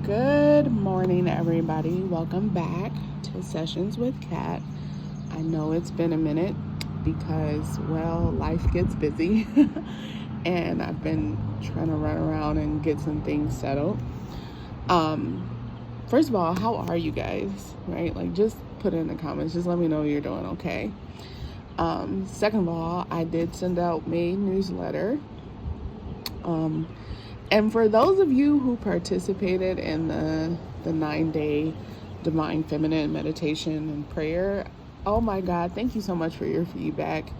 Good morning, everybody. Welcome back to Sessions with Kat. I know it's been a minute because, well, life gets busy and I've been trying to run around and get some things settled. First of all, how are you guys? Right? Like, just put it in the comments. Just let me know you're doing okay. Second of all, I did send out my newsletter. And for those of you who participated in the 9-day Divine Feminine meditation and prayer, oh my God, thank you so much for your feedback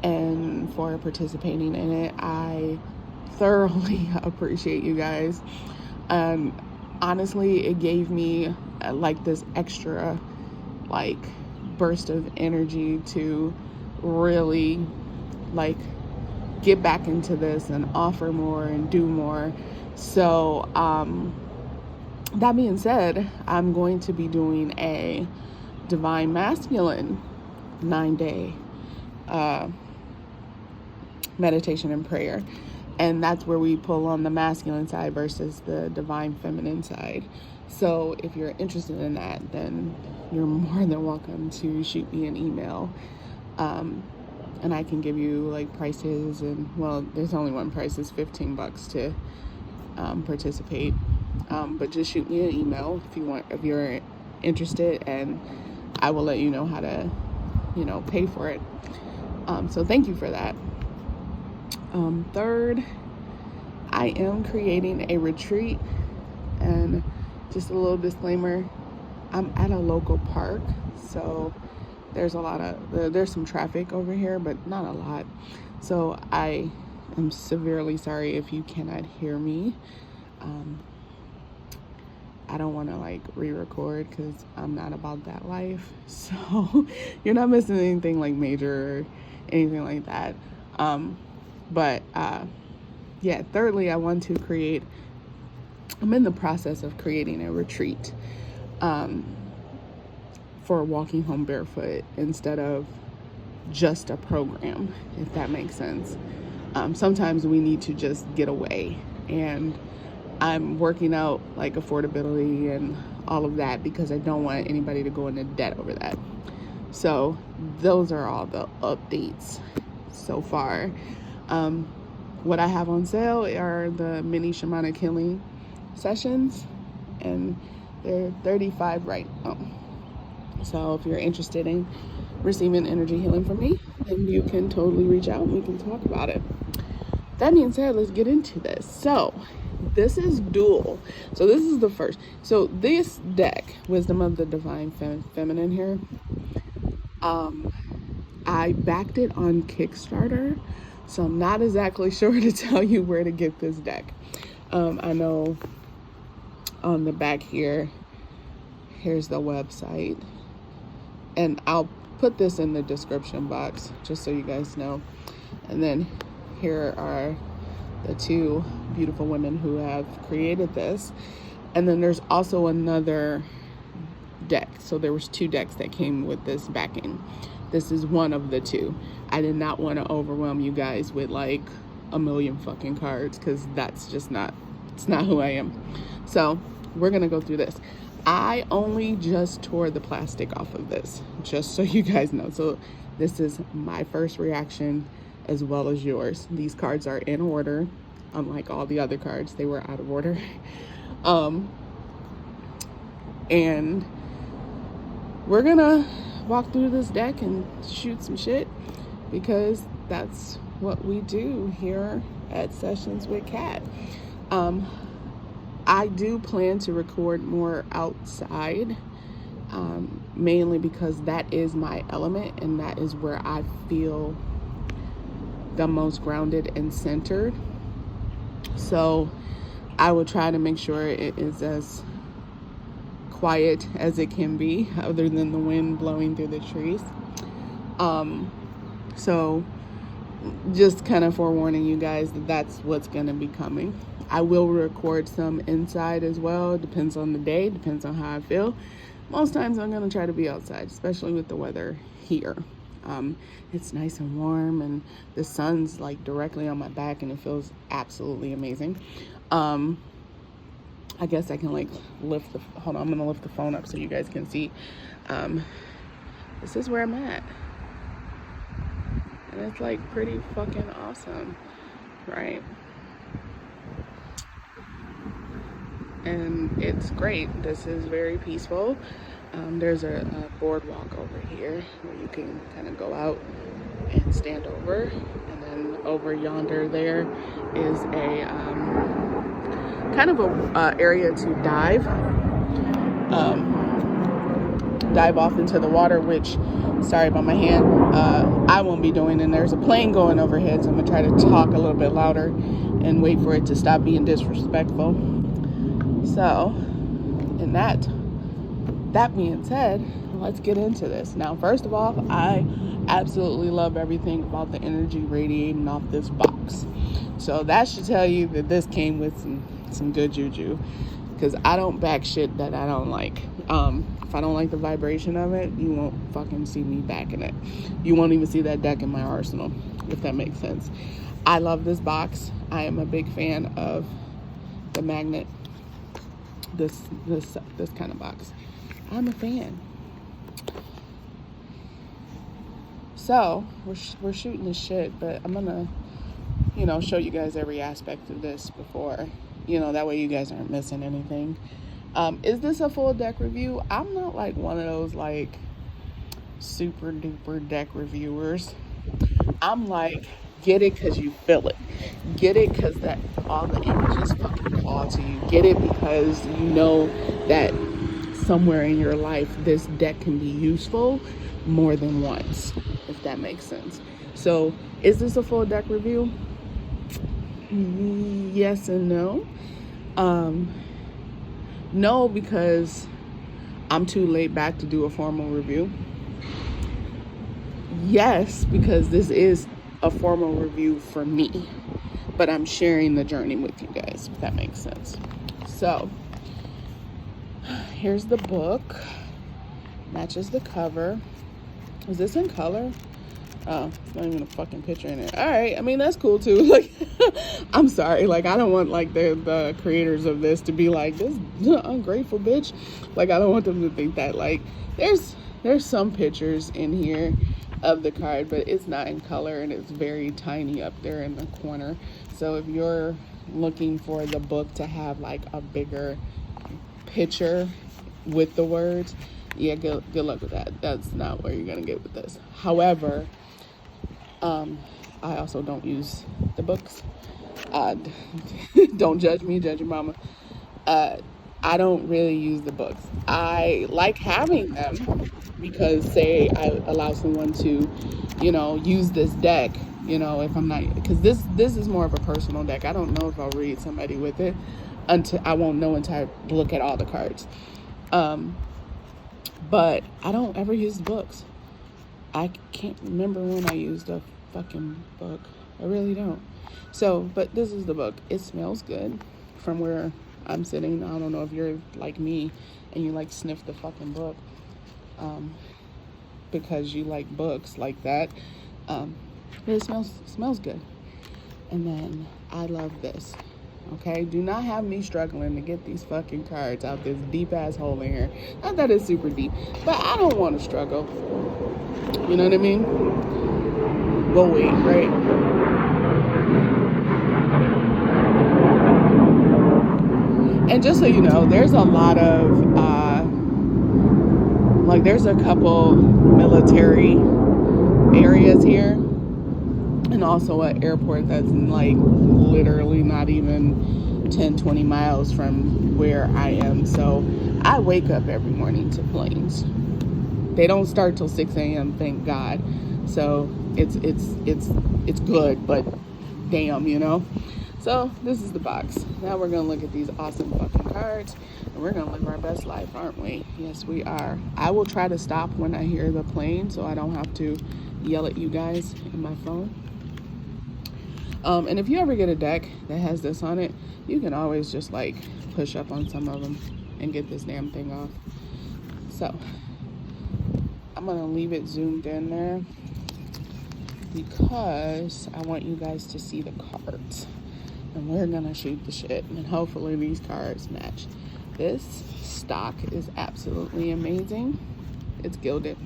and for participating in it. I thoroughly appreciate you guys. Honestly, it gave me like this extra burst of energy to really get back into this and offer more and do more. So that being said, I'm going to be doing a Divine Masculine 9-day meditation and prayer, and that's where we pull on the masculine side versus the Divine Feminine side. So if you're interested in that, then you're more than welcome to shoot me an email. And I can give you prices, and well, there's only one price. It's $15 to participate. But just shoot me an email if you're interested, and I will let you know how to, pay for it. So thank you for that. Third, I am creating a retreat, and just a little disclaimer, I'm at a local park, so there's some traffic over here, but not a lot. So I am severely sorry if you cannot hear me. I don't want to re-record because I'm not about that life. So you're not missing anything major or anything like that. Thirdly, I'm in the process of creating a retreat. For walking home barefoot instead of just a program, if that makes sense. Sometimes we need to just get away, and I'm working out affordability and all of that because I don't want anybody to go into debt over that. So those are all the updates so far. What I have on sale are the mini shamanic healing sessions, and they're $35 right now. So if you're interested in receiving energy healing from me, then you can totally reach out and we can talk about it. That being said, let's get into this. So this is dual. So this is the first. So this deck, Wisdom of the Divine Feminine here, I backed it on Kickstarter. So I'm not exactly sure to tell you where to get this deck. I know on the back here's the website. And I'll put this in the description box just so you guys know. And then here are the two beautiful women who have created this. And then there's also another deck. So there was two decks that came with this backing. This is one of the two. I did not want to overwhelm you guys with a million fucking cards because it's not who I am. So we're going to go through this. I only just tore the plastic off of this, just so you guys know. So this is my first reaction as well as yours. These cards are in order, unlike all the other cards. They were out of order. And we're gonna walk through this deck and shoot some shit because that's what we do here at Sessions with Kat. I do plan to record more outside, mainly because that is my element and that is where I feel the most grounded and centered. So I will try to make sure it is as quiet as it can be, other than the wind blowing through the trees. So just kind of forewarning you guys that that's what's going to be coming. I will record some inside as well. It depends on the day, depends on how I feel. Most times I'm going to try to be outside, especially with the weather here. It's nice and warm and the sun's directly on my back and it feels absolutely amazing. I guess I can like lift the, hold on, I'm gonna lift the phone up so you guys can see. This is where I'm at. And it's like pretty fucking awesome, right? And it's great. This is very peaceful. There's a boardwalk over here where you can kind of go out and stand over. And then over yonder there is a kind of a area to dive off into the water, which, sorry about my hand, I won't be doing. And there's a plane going overhead, so I'm gonna try to talk a little bit louder and wait for it to stop being disrespectful. So, and that being said, let's get into this. Now, first of all, I absolutely love everything about the energy radiating off this box. So that should tell you that this came with some good juju, because I don't back shit that I don't like. If I don't like the vibration of it, you won't fucking see me backing it. You won't even see that deck in my arsenal, if that makes sense. I love this box. I am a big fan of the magnet, this kind of box. I'm a fan. So we're shooting this shit, but I'm gonna, show you guys every aspect of this before, that way you guys aren't missing anything. Is this a full deck review? I'm not like one of those like super duper deck reviewers. I'm like, get it because you feel it. Get it because that all the images fucking call to you. Get it because you know that somewhere in your life this deck can be useful more than once, if that makes sense. So is this a full deck review? Yes and no. No, because I'm too laid back to do a formal review. Yes, because this is a formal review for me, but I'm sharing the journey with you guys, if that makes sense. So here's the book. Matches the cover. Is this in color? Oh, not even a fucking picture in it. All right, I mean, that's cool too. Like, I'm sorry, like, I don't want like the creators of this to be like, this ungrateful bitch. Like, I don't want them to think that. Like, there's some pictures in here of the card, but it's not in color and it's very tiny up there in the corner. So if you're looking for the book to have like a bigger picture with the words, yeah, good luck with that. That's not where you're gonna get with this. However, I also don't use the books. Don't judge me, judge your mama. I don't really use the books. I like having them because, say, I allow someone to, use this deck, if I'm not, because this is more of a personal deck. I don't know if I'll read somebody with it until I won't know until I look at all the cards. But I don't ever use the books. I can't remember when I used a fucking book. I really don't. So, but this is the book. It smells good from where I'm sitting. I don't know if you're like me and you like sniff the fucking book because you like books like that. But it smells good. And then I love this. Okay, do not have me struggling to get these fucking cards out this deep ass hole in here. Not that it's super deep, but I don't want to struggle. You know what I mean? We'll wait, right? And just so you know, there's a lot of there's a couple military areas here, and also an airport that's like literally not even 10-20 miles from where I am. So I wake up every morning to planes. They don't start till 6 a.m. thank God. So it's good, but damn, So this is the box. Now we're gonna look at these awesome fucking cards, and we're gonna live our best life, aren't we? Yes, we are. I will try to stop when I hear the plane, so I don't have to yell at you guys in my phone. And if you ever get a deck that has this on it, you can always just like push up on some of them and get this damn thing off. So I'm gonna leave it zoomed in there because I want you guys to see the cards. and we're gonna shoot the shit, and hopefully these cards match. This stock is absolutely amazing. It's gilded.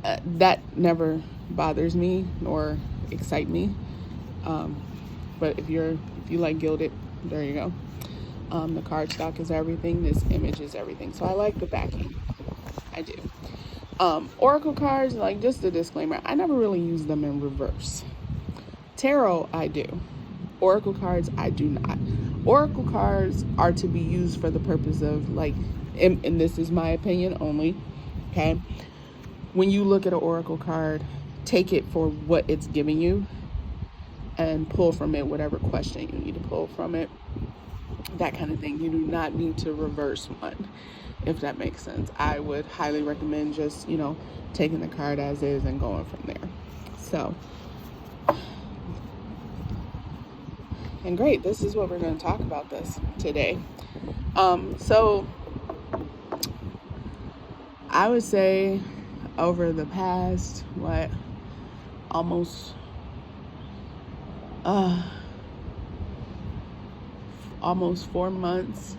That never bothers me nor excite me. But if you like gilded, there you go. The card stock is everything. This image is everything. So I like the backing. I do. Oracle cards, like, just a disclaimer, I never really use them in reverse. Tarot, I do. Oracle cards, I do not. Oracle cards are to be used for the purpose of, like, and this is my opinion only, okay? When you look at an oracle card, take it for what it's giving you and pull from it whatever question you need to pull from it, that kind of thing. You do not need to reverse one, if that makes sense. I would highly recommend just, taking the card as is and going from there. So, and great, this is what we're going to talk about this today. So I would say over the past, almost 4 months.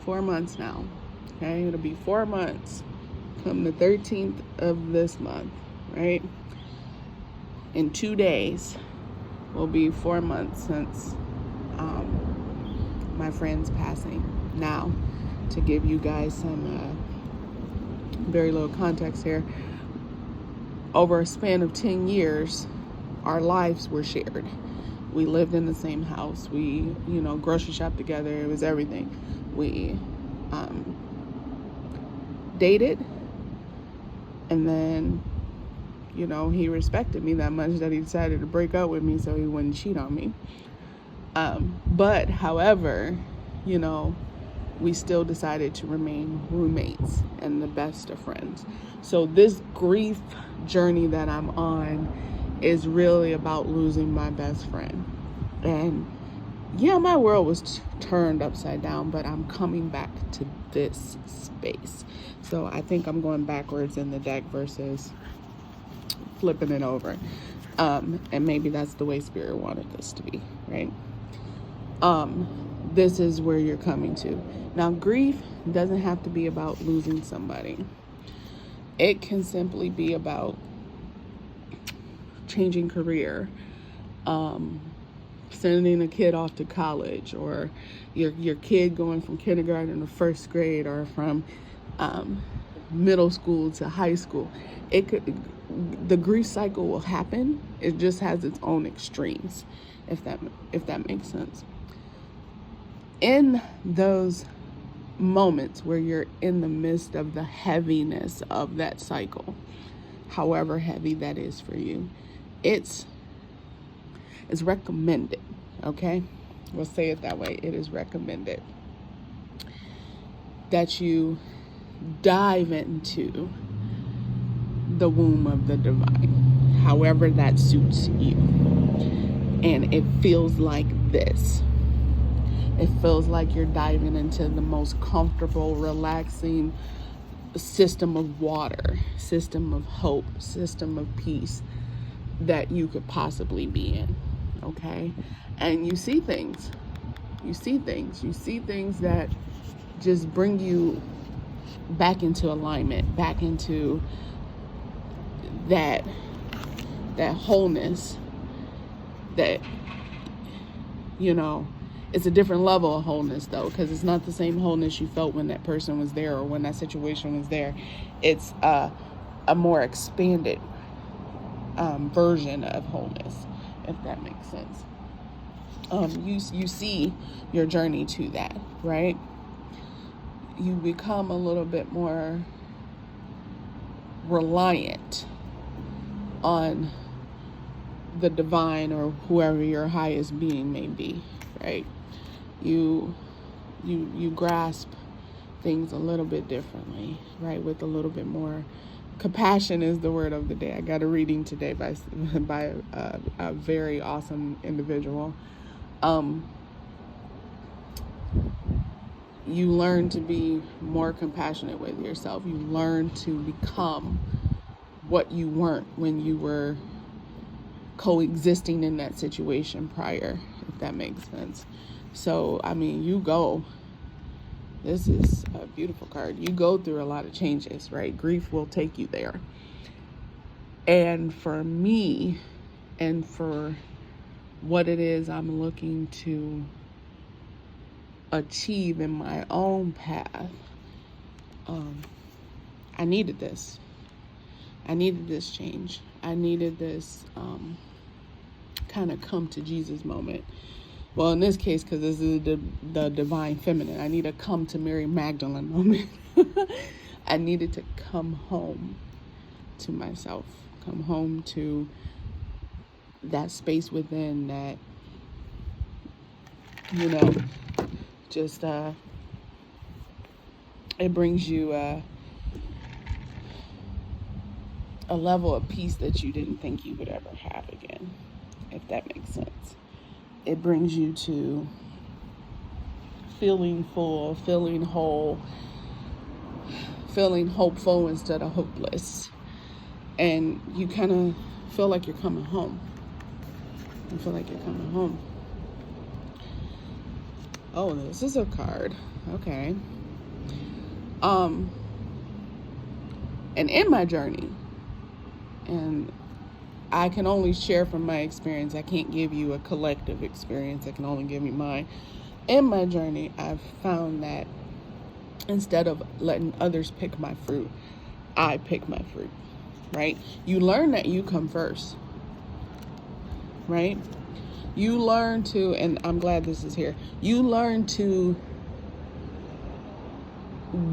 4 months now. Okay, it'll be 4 months come the 13th of this month, right? In 2 days will be 4 months since my friend's passing. Now, to give you guys some very little context here, over a span of 10 years, our lives were shared. We lived in the same house. We, grocery shopped together. It was everything. We dated, and then, he respected me that much that he decided to break up with me so he wouldn't cheat on me. But, however, we still decided to remain roommates and the best of friends. So this grief journey that I'm on is really about losing my best friend. And yeah, my world was turned upside down, but I'm coming back to this space. So I think I'm going backwards in the deck versus flipping it over. And maybe that's the way Spirit wanted this to be, right? This is where you're coming to. Now, grief doesn't have to be about losing somebody. It can simply be about changing career, sending a kid off to college, or your kid going from kindergarten to first grade, or from middle school to high school. The grief cycle will happen. It just has its own extremes, if that makes sense. In those moments where you're in the midst of the heaviness of that cycle, however heavy that is for you, it's recommended, okay? We'll say it that way. It is recommended that you dive into the womb of the divine, however that suits you. And it feels like this. It feels like you're diving into the most comfortable, relaxing system of water, system of hope, system of peace that you could possibly be in, okay? And you see things. You see things that just bring you back into alignment, back into that wholeness that, it's a different level of wholeness, though, because it's not the same wholeness you felt when that person was there or when that situation was there. It's a more expanded version of wholeness, if that makes sense. You see your journey to that, right? You become a little bit more reliant on the divine or whoever your highest being may be, right? You grasp things a little bit differently, right? With a little bit more compassion is the word of the day. I got a reading today by a very awesome individual. You learn to be more compassionate with yourself. You learn to become what you weren't when you were coexisting in that situation prior, if that makes sense. So, I mean, you go. This is a beautiful card. You go through a lot of changes, right? Grief will take you there. And for me, and for what it is I'm looking to achieve in my own path, I needed this. I needed this change. I needed this kind of come to Jesus moment. Well, in this case, because this is the divine feminine, I need a come to Mary Magdalene moment. I needed to come home to myself, come home to that space within that, you know, just, it brings you a level of peace that you didn't think you would ever have again, if that makes sense. It brings you to feeling full, feeling whole, feeling hopeful instead of hopeless. And you kind of feel like you're coming home. You feel like you're coming home. Oh, this is a card. Okay. And in my journey, and I can only share from my experience. I can't give you a collective experience. I can only give you mine. In my journey, I've found that instead of letting others pick my fruit, I pick my fruit, right? You learn that you come first, right? You learn to, and I'm glad this is here, you learn to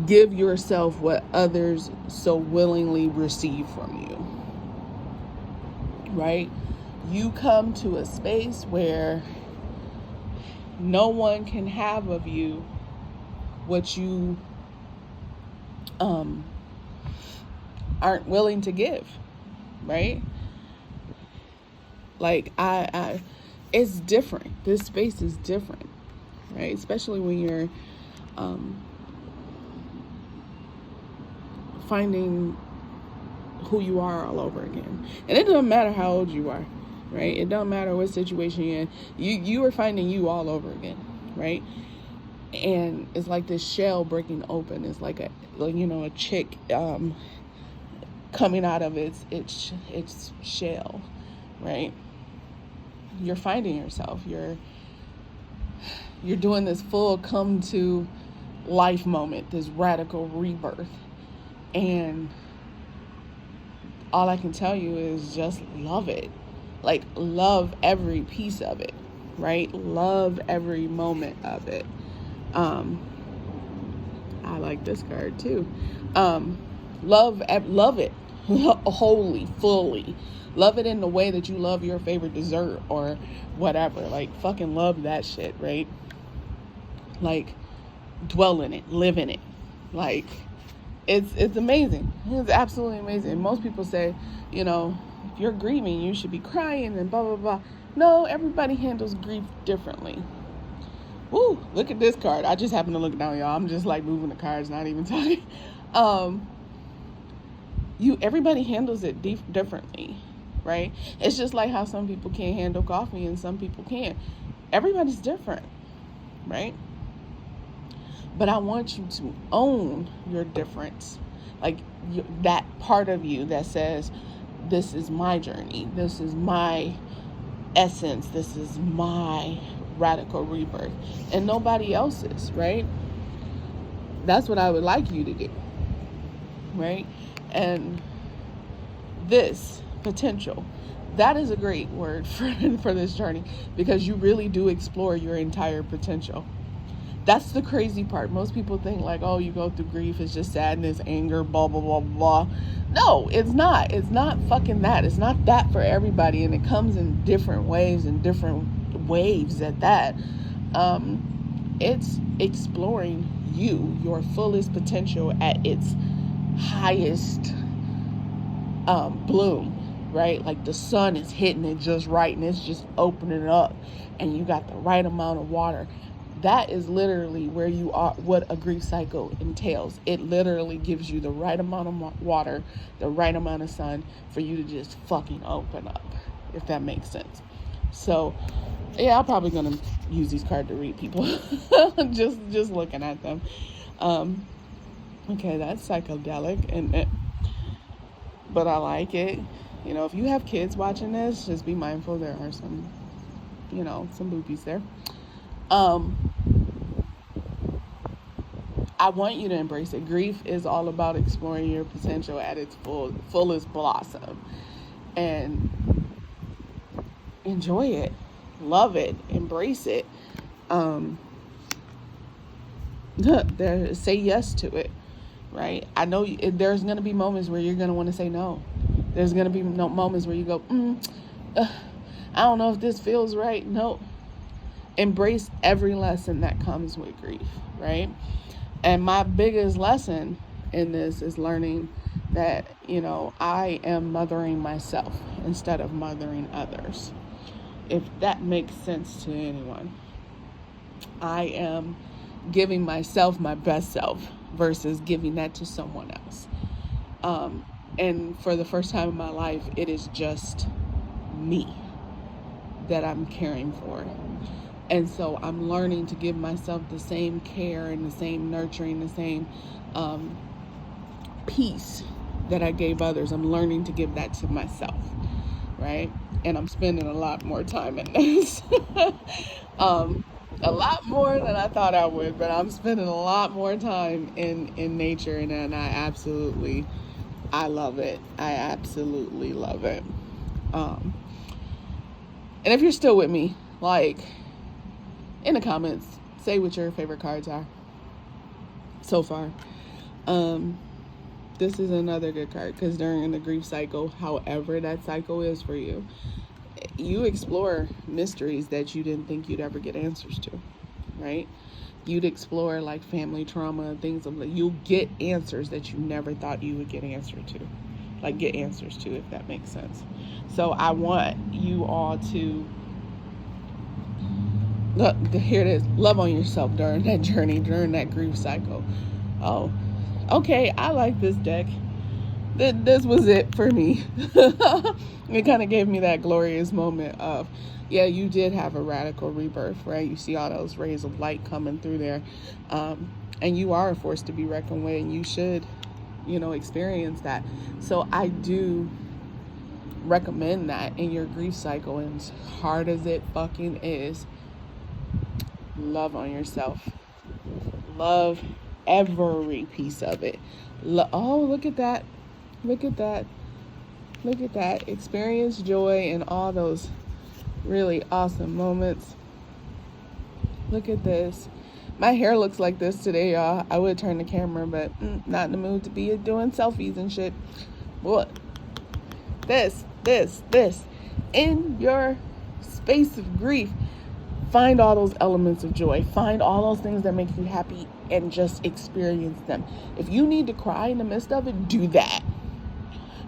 give yourself what others so willingly receive from you. Right? You come to a space where no one can have of you what you aren't willing to give, right? Like it's different. This space is different, right? Especially when you're finding who you are all over again. And it doesn't matter how old you are, right? It doesn't matter what situation you're in. You are finding you all over again, right? And it's like this shell breaking open. It's like a chick coming out of its shell, right? You're finding yourself. You're doing this full come to life moment, this radical rebirth. And all I can tell you is just love it. Like, love every piece of it, right? Love every moment of it. I like this card too. Love it wholly, fully. Love it in the way that you love your favorite dessert or whatever. Like, fucking love that shit, right? Like, dwell in it, live in it. Like, it's amazing. It's absolutely amazing. Most people say, if you're grieving, you should be crying and blah, blah, blah. No, everybody handles grief differently. Woo, look at this card. I just happened to look down, y'all. I'm just like moving the cards, not even talking. Everybody handles it differently, right? It's just like how some people can't handle coffee and some people can. Everybody's different, right? But I want you to own your difference. Like that part of you that says, this is my journey. This is my essence. This is my radical rebirth. And nobody else's, right? That's what I would like you to do, right? And this potential, that is a great word for this journey, because you really do explore your entire potential. That's the crazy part. Most people think like, oh, you go through grief, it's just sadness, anger, blah, blah, blah, blah. No, it's not. It's not fucking that. It's not that for everybody. And it comes in different waves and different waves at that. It's exploring you, your fullest potential at its highest bloom, right? Like the sun is hitting it just right and it's just opening up and you got the right amount of water. That is literally where you are, what a grief cycle entails. It literally gives you the right amount of water, the right amount of sun for you to just fucking open up, if that makes sense. So yeah, I'm probably gonna use these cards to read people. just looking at them. Okay, that's psychedelic, but I like it. You know, if you have kids watching this, just be mindful there are some, some boobies there. I want you to embrace it. Grief is all about exploring your potential at its fullest blossom, and enjoy it, love it, embrace it. Say yes to it, right? I know there's going to be moments where you're going to want to say no. There's going to be moments where you go, I don't know if this feels right. No. Embrace every lesson that comes with grief, right? And my biggest lesson in this is learning that, I am mothering myself instead of mothering others. If that makes sense to anyone. I am giving myself my best self versus giving that to someone else. And for the first time in my life, it is just me that I'm caring for. And so I'm learning to give myself the same care and the same nurturing, the same peace that I gave others. I'm learning to give that to myself, right? And I'm spending a lot more time in this. A lot more than I thought I would, but I'm spending a lot more time in nature, and I love it. I absolutely love it. And if you're still with me, in the comments, say what your favorite cards are so far. This is another good card, because during the grief cycle, however that cycle is for you, you explore mysteries that you didn't think you'd ever get answers to, right? You'd explore family trauma and things you'll get answers that you never thought you would get answers to, if that makes sense. So I want you all to look, here it is. Love on yourself during that journey, during that grief cycle. Oh, okay. I like this deck. This was it for me. It kind of gave me that glorious moment of, yeah, you did have a radical rebirth, right? You see all those rays of light coming through there. And you are a force to be reckoned with, and you should, experience that. So I do recommend that in your grief cycle, and as hard as it fucking is, love on yourself. Love every piece of it. Oh, look at that. Look at that. Look at that. Experience joy in all those really awesome moments. Look at this. My hair looks like this today, y'all. I would turn the camera, but not in the mood to be doing selfies and shit. What? This. In your space of grief, find all those elements of joy. Find all those things that make you happy and just experience them. If you need to cry in the midst of it, do that.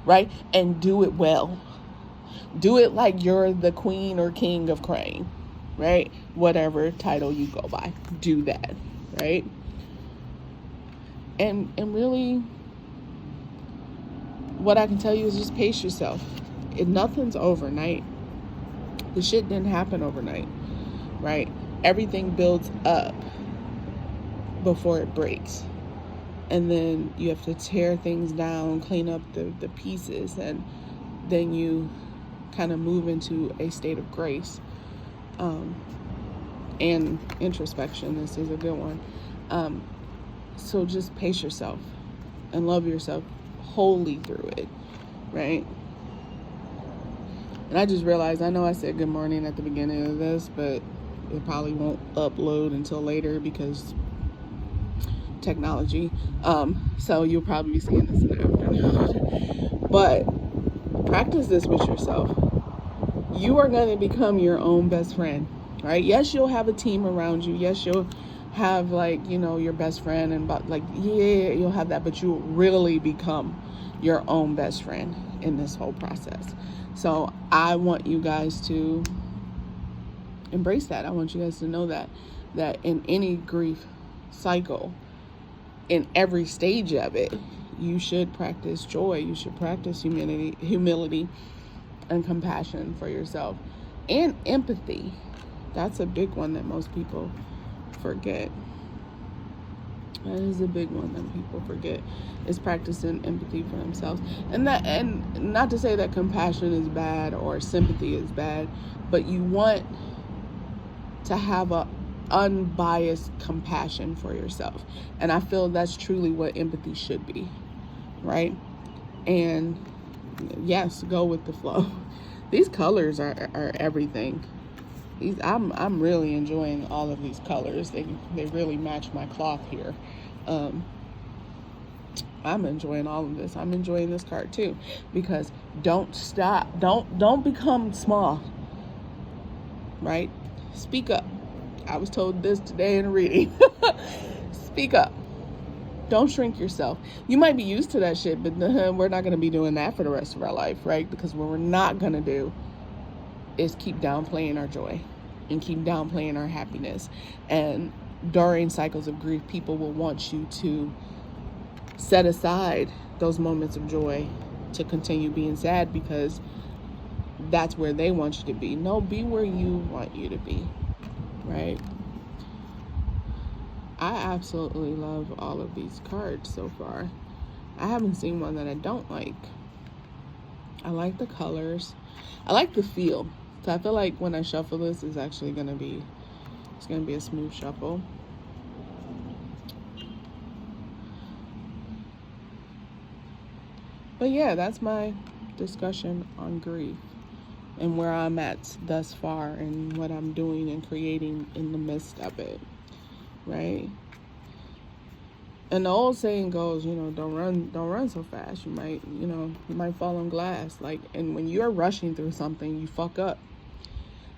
Right? And do it well. Do it like you're the queen or king of crying. Right? Whatever title you go by. Do that. Right? And really, what I can tell you is just pace yourself. Nothing's overnight. The shit didn't happen overnight. Right? Everything builds up before it breaks. And then you have to tear things down, clean up the pieces, and then you kind of move into a state of grace and introspection. This is a good one. So just pace yourself and love yourself wholly through it, right? And I just realized, I know I said good morning at the beginning of this, but it probably won't upload until later because technology. So you'll probably be seeing this in the afternoon. But practice this with yourself. You are going to become your own best friend, right? Yes, you'll have a team around you. Yes, you'll have your best friend, and you'll have that, but you'll really become your own best friend in this whole process. So I want you guys to embrace that. I want you guys to know that in any grief cycle, in every stage of it, you should practice joy. You should practice humility. and compassion for yourself, and empathy. That's a big one that most people forget. That is a big one that people forget, is practicing empathy for themselves. And not to say that compassion is bad or sympathy is bad, but you want to have a unbiased compassion for yourself. And I feel that's truly what empathy should be, right? And yes, go with the flow. These colors are everything. I'm really enjoying all of these colors. They really match my cloth here. I'm enjoying all of this. I'm enjoying this card too, because don't stop. Don't become small, right? Speak up. I was told this today in a reading. Speak up. Don't shrink yourself. You might be used to that shit, but we're not going to be doing that for the rest of our life, right? Because what we're not going to do is keep downplaying our joy and keep downplaying our happiness. And during cycles of grief, people will want you to set aside those moments of joy to continue being sad, because that's where they want you to be. No, be where you want you to be, right? I absolutely love all of these cards so far. I haven't seen one that I don't like. I like the colors. I like the feel. So I feel like when I shuffle this, it's actually going to be a smooth shuffle. But yeah, that's my discussion on grief and where I'm at thus far and what I'm doing and creating in the midst of it, right? And the old saying goes, don't run so fast. You might fall on glass. And when you're rushing through something, you fuck up.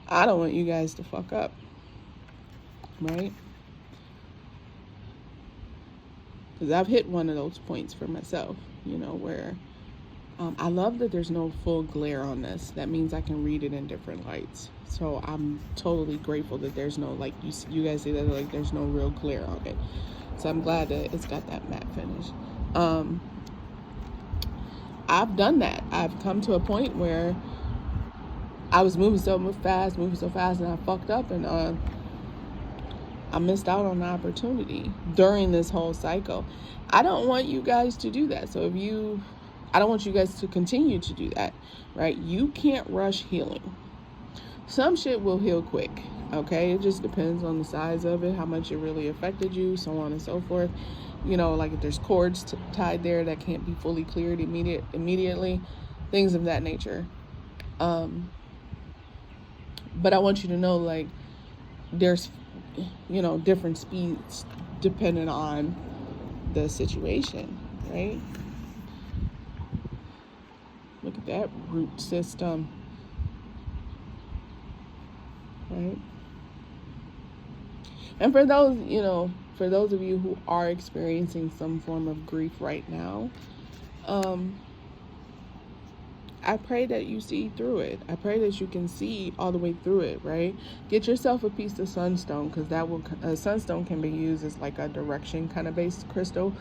I don't want you guys to fuck up, right? Because I've hit one of those points for myself, where I love that there's no full glare on this. That means I can read it in different lights. So I'm totally grateful that there's no, you guys say that, there's no real glare on it. So I'm glad that it's got that matte finish. I've done that. I've come to a point where I was moving so fast, and I fucked up, and I missed out on the opportunity during this whole cycle. I don't want you guys to do that. So I don't want you guys to continue to do that, right? You can't rush healing. Some shit will heal quick, okay? It just depends on the size of it, how much it really affected you, so on and so forth. If there's cords tied there that can't be fully cleared immediately, things of that nature. But I want you to know, there's, different speeds depending on the situation, right? Look at that root system, right? And for those of you who are experiencing some form of grief right now, I pray that you see through it. I pray that you can see all the way through it, right? Get yourself a piece of sunstone, because sunstone can be used as a direction kind of based crystal,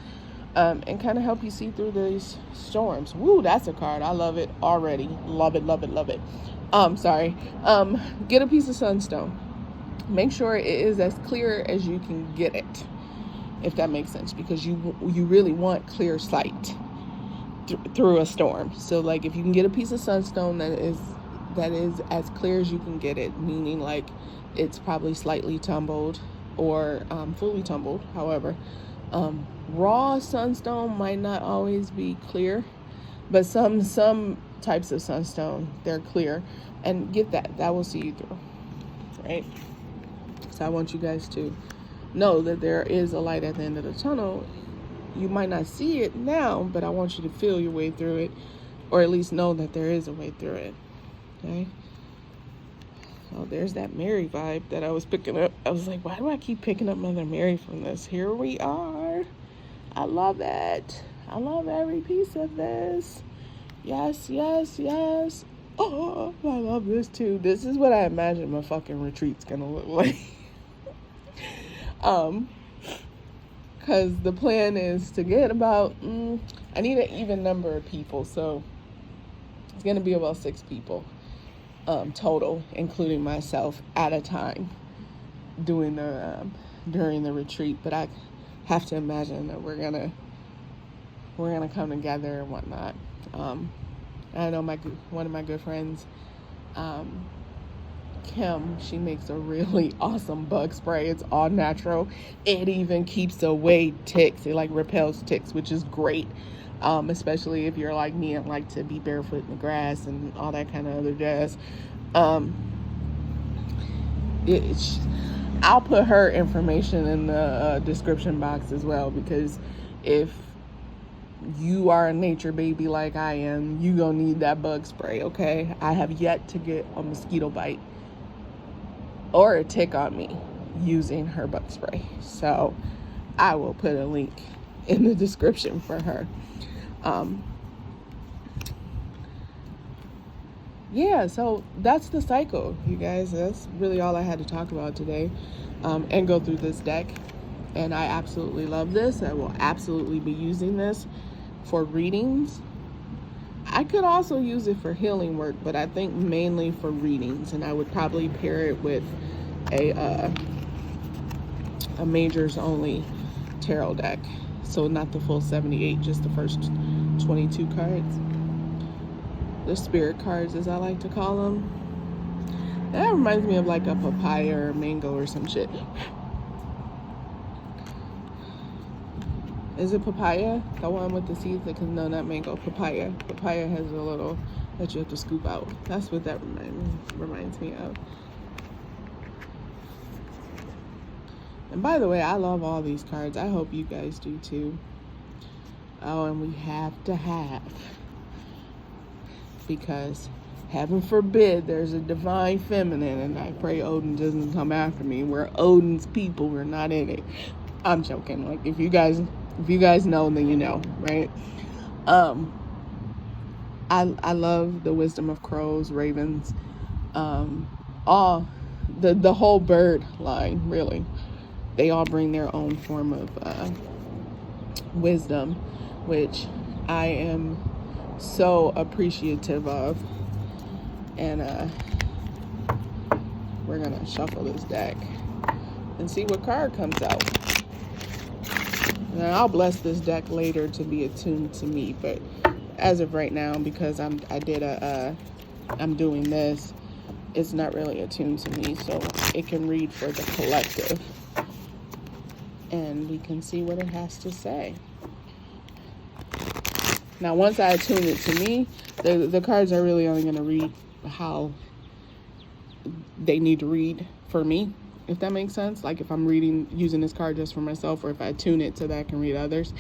and kind of help you see through these storms. Woo, that's a card. I love it already. Love it, love it, love it. Get a piece of sunstone. Make sure it is as clear as you can get it, if that makes sense, because you really want clear sight through a storm. So if you can get a piece of sunstone that is as clear as you can get it, meaning it's probably slightly tumbled or fully tumbled. However, raw sunstone might not always be clear, but some types of sunstone, they're clear, and get that will see you through, right? So I want you guys to know that there is a light at the end of the tunnel. You might not see it now, but I want you to feel your way through it, or at least know that there is a way through it, okay? Oh, there's that Mary vibe that I was picking up. I was like, why do I keep picking up Mother Mary from this? Here we are. I love it. I love every piece of this. Yes, yes, yes. Oh, I love this too. This is what I imagine my fucking retreat's gonna look like. Because the plan is to get about, I need an even number of people. So it's going to be about 6 people total, including myself, at a time doing during the retreat. But I have to imagine that we're gonna come together and whatnot. I know one of my good friends, Kim, she makes a really awesome bug spray. It's all natural. It even keeps away ticks. It like repels ticks, which is great. Especially if you're like me and like to be barefoot in the grass and all that kind of other jazz. I'll put her information in the description box as well, because if you are a nature baby like I am, you gonna need that bug spray, okay? I have yet to get a mosquito bite or a tick on me using her bug spray. So I will put a link in the description for her. Yeah, so that's the cycle, you guys. That's really all I had to talk about today, and go through this deck. And I absolutely love this. I will absolutely be using this for readings. I could also use it for healing work, but I think mainly for readings. And I would probably pair it with a majors only tarot deck. So not the full 78, just the first 22 cards. The spirit cards, as I like to call them. That reminds me of like a papaya or a mango or some shit. Is it papaya? The one with the seeds? No, not mango. Papaya. Papaya has a little that you have to scoop out. That's what that reminds me of. And by the way, I love all these cards. I hope you guys do too. Oh, and we have to have, because heaven forbid there's a divine feminine, and I pray Odin doesn't come after me. We're Odin's people. We're not in it. I'm joking. Like, if you guys know, then you know, right? I love the wisdom of crows, ravens, all the whole bird line, really. They all bring their own form of wisdom, which I am so appreciative of. And we're gonna shuffle this deck and see what card comes out. And I'll bless this deck later to be attuned to me, but as of right now, because I'm doing this, it's not really attuned to me, so it can read for the collective, and we can see what it has to say. Now, once I attune it to me, the cards are really only going to read how they need to read for me, if that makes sense. Like, if I'm using this card just for myself, or if I tune it so that I can read others,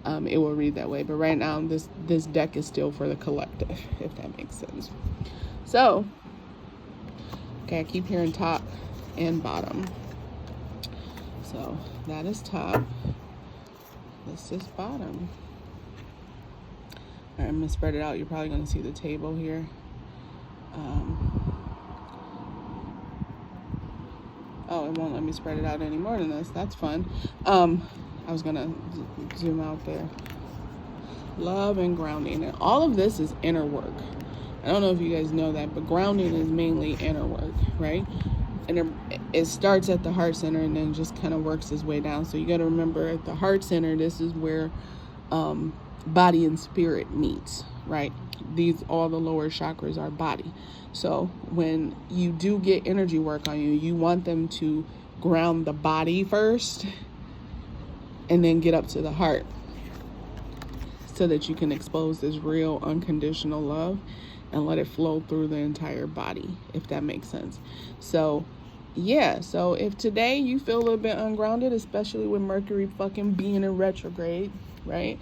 it will read that way. But right now, this deck is still for the collective, if that makes sense. So, okay, I keep hearing top and bottom. So that is top. This is bottom. All right, I'm gonna spread it out. You're probably gonna see the table here. Oh, it won't let me spread it out any more than this. That's fun. I was gonna zoom out there. Love and grounding, and all of this is inner work. I don't know if you guys know that, but grounding is mainly inner work, right? And it starts at the heart center and then just kind of works its way down. So you got to remember, at the heart center, this is where body and spirit meets, right? All the lower chakras are body. So when you do get energy work on you, you want them to ground the body first and then get up to the heart, so that you can expose this real unconditional love and let it flow through the entire body, if that makes sense. So yeah, so if today you feel a little bit ungrounded, especially with Mercury fucking being in retrograde, right?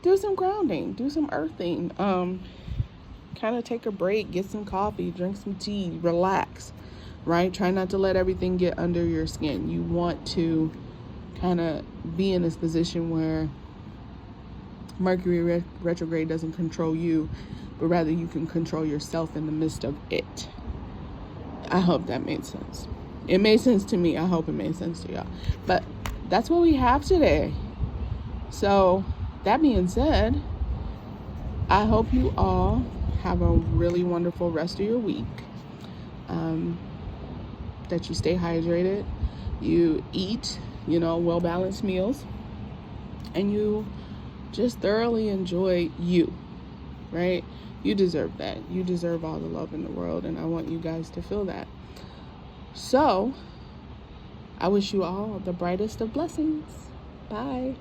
Do some grounding, do some earthing, kind of take a break, get some coffee, drink some tea, relax, right? Try not to let everything get under your skin. You want to kind of be in this position where Mercury retrograde doesn't control you, but rather you can control yourself in the midst of it. I hope that made sense. It made sense to me. I hope it made sense to y'all. But that's what we have today. So that being said, I hope you all have a really wonderful rest of your week. That you stay hydrated, you eat, well-balanced meals, and you just thoroughly enjoy you, right? You deserve that. You deserve all the love in the world, and I want you guys to feel that. So, I wish you all the brightest of blessings. Bye.